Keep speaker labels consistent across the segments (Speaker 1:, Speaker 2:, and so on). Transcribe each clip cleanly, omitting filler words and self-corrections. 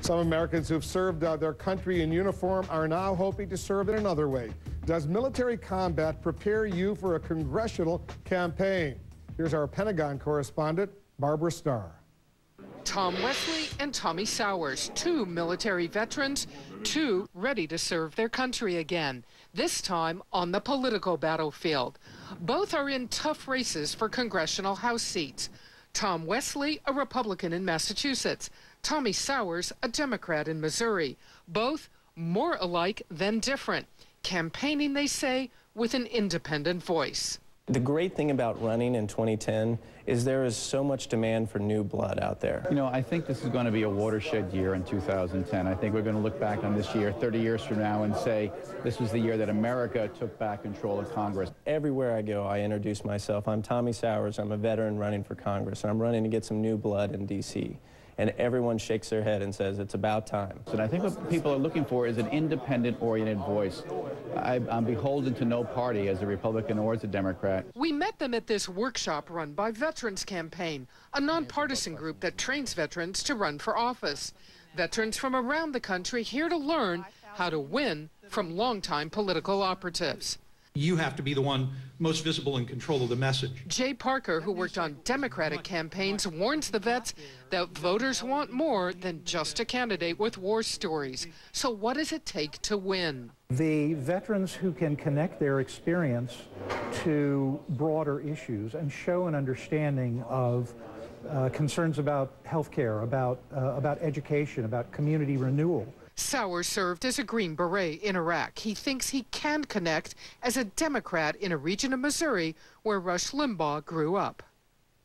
Speaker 1: Some Americans who've served their country in uniform are now hoping to serve in another way. Does military combat prepare you for a congressional campaign? Here's our Pentagon correspondent, Barbara Starr.
Speaker 2: Tom Wesley and Tommy Sowers, two military veterans, two ready to serve their country again, this time on the political battlefield. Both are in tough races for congressional House seats. Tom Wesley, a Republican in Massachusetts. Tommy Sowers, a Democrat in Missouri. Both more alike than different. Campaigning, they say, with an independent voice.
Speaker 3: The great thing about running in 2010 is there is so much demand for new blood out there.
Speaker 4: You know, I think this is going to be a watershed year in 2010. I think we're going to look back on this year 30 years from now and say this was the year that America took back control of Congress.
Speaker 3: Everywhere I go, I introduce myself. I'm Tommy Sowers. I'm a veteran running for Congress, and I'm running to get some new blood in D.C. And everyone shakes their head and says it's about time.
Speaker 4: And I think what people are looking for is an independent-oriented voice. I'm beholden to no party as a Republican or as a Democrat.
Speaker 2: We met them at this workshop run by Veterans Campaign, a nonpartisan group that trains veterans to run for office. Veterans from around the country here to learn how to win from longtime political operatives.
Speaker 5: You have to be the one most visible in control of the message.
Speaker 2: Jay Parker, who worked on Democratic campaigns, warns the vets that voters want more than just a candidate with war stories. So what does it take to win?
Speaker 6: The veterans who can connect their experience to broader issues and show an understanding of concerns about health care, about education, about community renewal.
Speaker 2: Sowers served as a Green Beret in Iraq. He thinks he can connect as a Democrat in a region of Missouri where Rush Limbaugh grew up.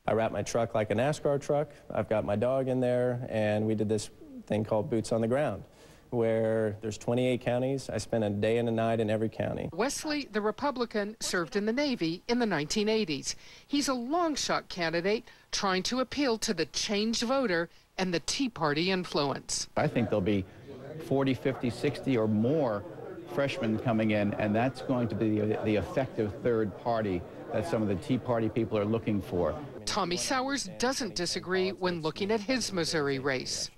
Speaker 3: I wrap my truck like a NASCAR truck. I've got my dog in there, and we did this thing called Boots on the Ground, where there's 28 counties. I spent a day and a night in every county.
Speaker 2: Wesley, the Republican, served in the Navy in the 1980s. He's a long-shot candidate trying to appeal to the changed voter and the Tea Party influence.
Speaker 4: I think there'll be 40, 50, 60 or more freshmen coming in, and that's going to be the effective third party that some of the Tea Party people are looking for.
Speaker 2: Tommy Sowers doesn't disagree when looking at his Missouri race.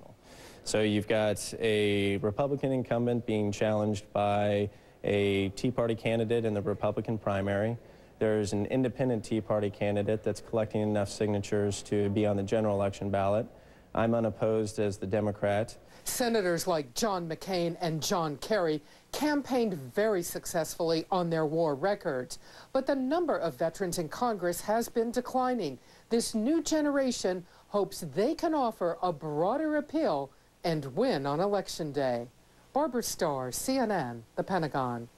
Speaker 3: So you've got a Republican incumbent being challenged by a Tea Party candidate in the Republican primary. There's an independent Tea Party candidate that's collecting enough signatures to be on the general election ballot. I'm unopposed as the Democrat.
Speaker 2: Senators like John McCain and John Kerry campaigned very successfully on their war records, but the number of veterans in Congress has been declining. This new generation hopes they can offer a broader appeal and win on Election Day. Barbara Starr, CNN, The Pentagon.